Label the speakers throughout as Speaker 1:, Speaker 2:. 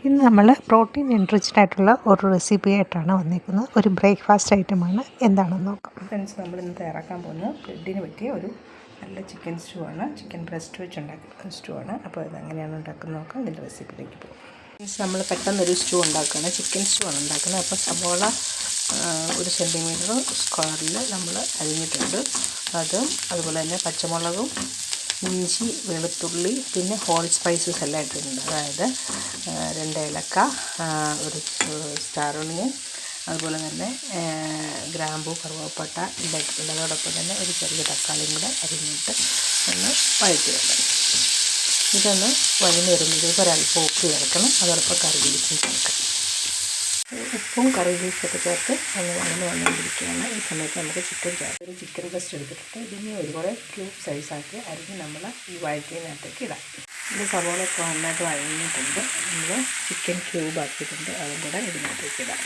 Speaker 1: ഇന്ന് നമ്മൾ protein enriched ആയിട്ടുള്ള ഒരു റെസിപ്പി ആയിട്ടാണ് വന്നിരിക്കുന്നത്. ഒരു ബ്രേക്ക്ഫാസ്റ്റ് ഐറ്റമാണ്. എന്താണെന്ന് നോക്കാം.
Speaker 2: ഫ്രണ്ട്സ്, നമ്മൾ ഇന്ന് തയ്യാറാക്കാൻ പോകുന്നത് ബ്രെഡിന് പറ്റിയ ഒരു നല്ല ചിക്കൻ സ്റ്റൂ ആണ്. ചിക്കൻ ബ്രസ്റ്റ് വെച്ച് ഉണ്ടാക്കുന്ന സ്റ്റൂ ആണ്. അപ്പോൾ ഇതെങ്ങനെയാണ് ഉണ്ടാക്കുന്നത് നോക്കാം. ഇതിൻ്റെ റെസിപ്പിയിലേക്ക് പോകും. ഫ്രണ്ട്സ്, നമ്മൾ പെട്ടെന്നൊരു സ്റ്റൂ ഉണ്ടാക്കുകയാണ്. ചിക്കൻ സ്റ്റൂ ആണ് ഉണ്ടാക്കുന്നത്. അപ്പോൾ സവോള 1 സെൻറ്റിമീറ്റർ സ്ക്വയറിൽ നമ്മൾ അരിഞ്ഞിട്ടുണ്ട്. അതുപോലെ തന്നെ പച്ചമുളകും, ഇഞ്ചി, വെളുത്തുള്ളി, പിന്നെ ഹോൾ സ്പൈസസ് എല്ലാം ഇട്ടിട്ടുണ്ട്. അതായത് 2 ഏലക്ക, ഒരു സ്റ്റാർ ഒണിയൻ, അതുപോലെ തന്നെ ഗ്രാമ്പൂ, കറുവപ്പട്ട എല്ലാം ഇട്ടിട്ടുണ്ട്. അതോടൊപ്പം തന്നെ ഒരു ചെറിയ തക്കാളിയും കൂടെ അരിഞ്ഞിട്ട് ഒന്ന് വഴറ്റി വെക്കണം. ഇതൊന്ന് വഴന്ന് വരുമ്പോഴേക്കും ഒരല്പം ഉപ്പ് ചേർക്കണം. അതോടൊപ്പം കറി ലീഫും ചേർക്കണം. ഉപ്പും കറി ലീഫൊക്കെ ചേർത്ത് അങ്ങനെ വന്നുകൊണ്ടിരിക്കുകയാണ്. ഈ സമയത്ത് നമുക്ക് ചിക്കൻ ചേർത്ത് ഒരു ചിക്കൻ ബ്രസ്റ്റ് എടുത്തിട്ട് ഇതിനെ ഒരുപാട് ക്യൂബ് സൈസാക്കി അരിഞ്ഞ് നമ്മൾ ഈ വഴറ്റിയതിനകത്തേക്ക് ഇടാം. ഇത് സവോളയൊക്കെ നന്നായിട്ട് വഴങ്ങിയിട്ടുണ്ട്. നമ്മൾ ചിക്കൻ ക്യൂബ് ആക്കിയിട്ടുണ്ട്. അതും കൂടെ ഇതിനകത്തേക്ക് ഇടാം.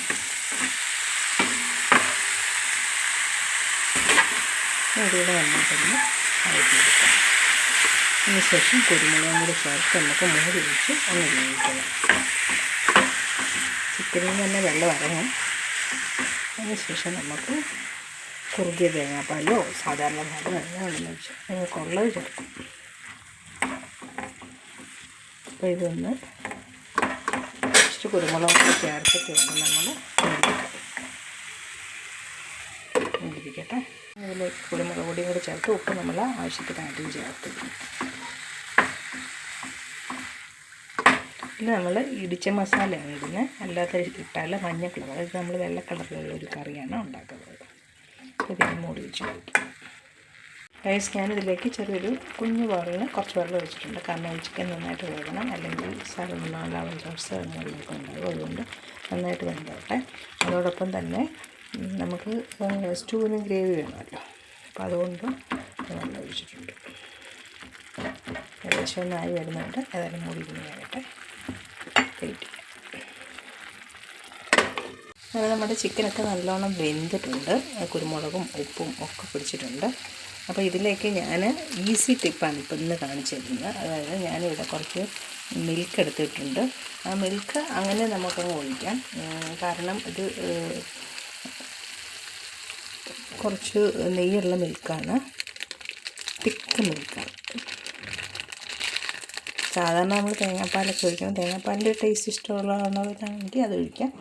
Speaker 2: ഇതിലൂടെ നന്നായിട്ടൊന്ന് വഴറ്റിയെടുക്കാം. അതിനുശേഷം കുരുമുളകും കൂടി ചേർത്ത് നമുക്ക് മൂടി വെച്ച് ഒന്ന് വേവിക്കണം. ചിക്കനിൽ തന്നെ വെള്ളം ഇറങ്ങും. അതിനുശേഷം നമുക്ക് കുറുകിയ തേങ്ങാപ്പാലോ സാധാരണ പാലോ എല്ലാം ഉണ്ടെന്ന് വെച്ചാൽ നിങ്ങൾക്കുള്ളത് ചേർക്കും. അപ്പോൾ ഇതൊന്ന് ഇച്ചിരി കുരുമുളകൊക്കെ ചേർത്തിട്ട് വേണം നമ്മൾ ഇരിക്കട്ടെ. അതിലേക്ക് കുരുമുളക് പൊടിയും കൂടി ചേർത്ത് ഉപ്പ് നമ്മൾ ആവശ്യത്തിന് ആദ്യം ചേർത്ത്. ഇത് നമ്മൾ ഇടിച്ച മസാലയാണ് ഇടുന്നത്. അല്ലാത്ത ഇട്ടാൽ മഞ്ഞ കളർ, ഇത് നമ്മൾ വെള്ള കളറിലുള്ള ഒരു കറിയാണ് ഉണ്ടാക്കുന്നത്. ഇതിന് മൂടി വെച്ച് കഴിക്കും. റൈസ് ഞാനിതിലേക്ക് ചെറിയൊരു കുഞ്ഞു ബൗളിന് കുറച്ച് വെള്ളം ഒഴിച്ചിട്ടുണ്ട്. കാരണം ചിക്കൻ നന്നായിട്ട് വേകണം, അല്ലെങ്കിൽ സാധാരണ സോസ് അങ്ങനെയൊക്കെ ഉണ്ടാകും. അതുകൊണ്ട് നന്നായിട്ട് വെന്തോട്ടെ. അതോടൊപ്പം തന്നെ നമുക്ക് സ്റ്റൂവിന് ഗ്രേവി വേണമല്ലോ. അപ്പോൾ അതുകൊണ്ട് വെള്ളം ഒഴിച്ചിട്ടുണ്ട്. ഏകദേശം ഒന്നായി വരുന്നുണ്ട്. ഏതായാലും മൂടി വേകട്ടെ. അങ്ങനെ നമ്മുടെ ചിക്കനൊക്കെ നല്ലോണം വെന്തിട്ടുണ്ട്. കുരുമുളകും ഉപ്പും ഒക്കെ പിടിച്ചിട്ടുണ്ട്. അപ്പോൾ ഇതിലേക്ക് ഞാൻ ഈസി ടിപ്പാണ് ഇപ്പം ഇന്ന് കാണിച്ചു തരുന്നത്. അതായത് ഞാനിവിടെ കുറച്ച് മിൽക്ക് എടുത്തിട്ടുണ്ട്. ആ മിൽക്ക് അങ്ങനെ നമുക്കങ്ങ് ഒഴിക്കാം. കാരണം ഇത് കുറച്ച് നെയ്യുള്ള മിൽക്കാണ്, തിക്ക് മിൽക്കാണ്. സാധാരണ നമ്മൾ തേങ്ങാപ്പാലൊക്കെ ഒഴിക്കണം. തേങ്ങാപ്പാലിൻ്റെ ടേസ്റ്റ് ഇഷ്ടമുള്ളതാണെങ്കിൽ അത് ഒഴിക്കാം.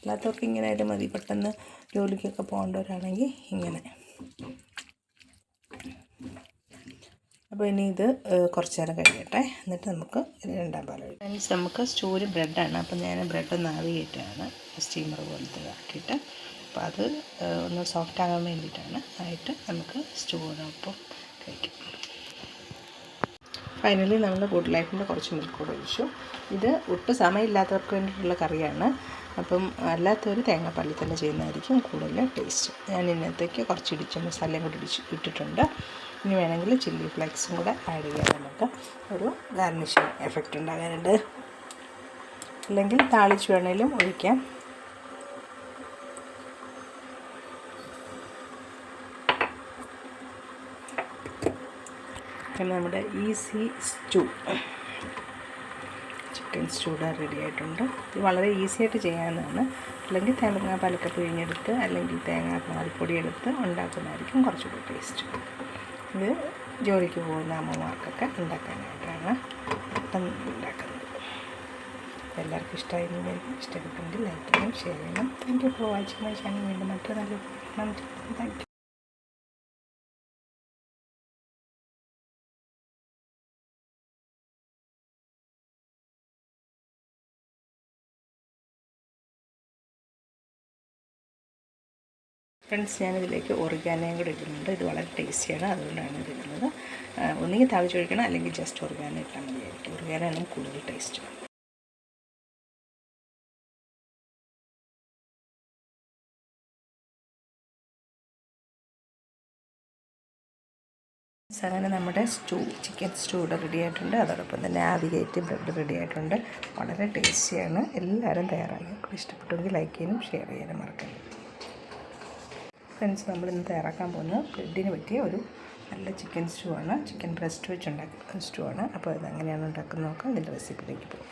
Speaker 2: അല്ലാത്തവർക്ക് ഇങ്ങനെ ആയിട്ട് മതി. പെട്ടെന്ന് ജോലിക്കൊക്കെ പോകേണ്ടവരാണെങ്കിൽ ഇങ്ങനെ. അപ്പോൾ ഇനി ഇത് കുറച്ച് നേരം കഴിയട്ടെ. എന്നിട്ട് നമുക്ക് രണ്ടാം പാൽ ഒഴിക്കാം. നമുക്ക് സ്റ്റൂവിൽ ബ്രെഡാണ്. അപ്പോൾ ഞാൻ ബ്രെഡ് ഒന്ന് ആവി കയറ്റാണ്, സ്റ്റീമർ പോലത്തെ ആക്കിയിട്ട്. അപ്പോൾ അത് ഒന്ന് സോഫ്റ്റ് ആകാൻ വേണ്ടിയിട്ടാണ്. ആയിട്ട് നമുക്ക് സ്റ്റൂവിനൊപ്പം കഴിക്കാം. ഫൈനലി നമ്മൾ ഗുഡ് ലൈഫിൻ്റെ കുറച്ച് മിൽക്ക് കൂടെ ഒഴിച്ചു. ഇത് ഒട്ടും സമയമില്ലാത്തവർക്ക് വേണ്ടിയിട്ടുള്ള കറിയാണ്. അപ്പം അല്ലാത്തവർ തേങ്ങാപ്പാലിൽ തന്നെ ചെയ്യുന്നതായിരിക്കും കൂടുതൽ ടേസ്റ്റ്. ഞാൻ ഇതിനകത്തേക്ക് കുറച്ച് ഇടിച്ച മസാലയും കൂടി ഇട്ടിട്ടുണ്ട്. ഇനി വേണമെങ്കിൽ ചില്ലി ഫ്ലേക്സും കൂടെ ആഡ് ചെയ്യാൻ നമുക്ക് ഒരു ഗാർണിഷിങ് എഫക്റ്റ് ഉണ്ടാകാനുണ്ട്. അല്ലെങ്കിൽ താളിച്ച് വേണമെങ്കിലും ഒഴിക്കാം. നമ്മുടെ ഈസി സ്റ്റൂ, ചിക്കൻ സ്റ്റൂടെ റെഡി ആയിട്ടുണ്ട്. ഇത് വളരെ ഈസി ആയിട്ട് ചെയ്യാവുന്നതാണ്. അല്ലെങ്കിൽ തേങ്ങാപ്പാലൊക്കെ പിഴിഞ്ഞെടുത്ത് അല്ലെങ്കിൽ തേങ്ങാപ്പാൽപ്പൊടി എടുത്ത് ഉണ്ടാക്കുന്നതായിരിക്കും കുറച്ചുകൂടി ടേസ്റ്റ്. ഇത് ജോലിക്ക് പോകുന്ന അമ്മമാർക്കൊക്കെ ഉണ്ടാക്കാനായിട്ടാണ് പെട്ടെന്ന് ഉണ്ടാക്കുന്നത്. എല്ലാവർക്കും ഇഷ്ടപ്പെട്ടെങ്കിൽ ലൈക്ക് ചെയ്യണം, ഷെയർ ചെയ്യണം. Thank you for watching my channel. വീണ്ടും മറ്റൊരു നല്ല താങ്ക് യു. ഫ്രണ്ട്സ്, ഞാനിതിലേക്ക് ഒറിഗാനോയും കൂടി ഇടുന്നുണ്ട്. ഇത് വളരെ ടേസ്റ്റിയാണ്, അതുകൊണ്ടാണ് ഇതിടുന്നത്. ഒന്നുകിൽ താളിച്ചൊഴിക്കണം, അല്ലെങ്കിൽ ജസ്റ്റ് ഒറിഗാനോ ഇട്ടാൽ മതിയായിരിക്കും. ഒറിഗാനോ ആണ് കൂടുതൽ ടേസ്റ്റ്. അങ്ങനെ നമ്മുടെ ചിക്കൻ സ്റ്റൂ ഇവിടെ റെഡി ആയിട്ടുണ്ട്. അതോടൊപ്പം തന്നെ ആവി കയറ്റി ബ്രെഡ് റെഡി ആയിട്ടുണ്ട്. വളരെ ടേസ്റ്റിയാണ്. എല്ലാവരും തയ്യാറാക്കി. ഇഷ്ടപ്പെട്ടെങ്കിൽ ലൈക്ക് ചെയ്യാനും ഷെയർ ചെയ്യാനും മറക്കരുത്. ഫ്രണ്ട്സ്, നമ്മളിന്ന് തയ്യാറാക്കാൻ പോകുന്നത് ബ്രെഡിന് പറ്റിയ ഒരു നല്ല ചിക്കൻ സ്റ്റൂ ആണ്. ചിക്കൻ ബ്രസ്റ്റ് വെച്ച് ഉണ്ടാക്കുന്ന സ്റ്റൂ ആണ്. അപ്പോൾ ഇതെങ്ങനെയാണ് ഉണ്ടാക്കുന്നത് നോക്കാം. ഇതിൻ്റെ റെസിപ്പിയിലേക്ക് പോകും.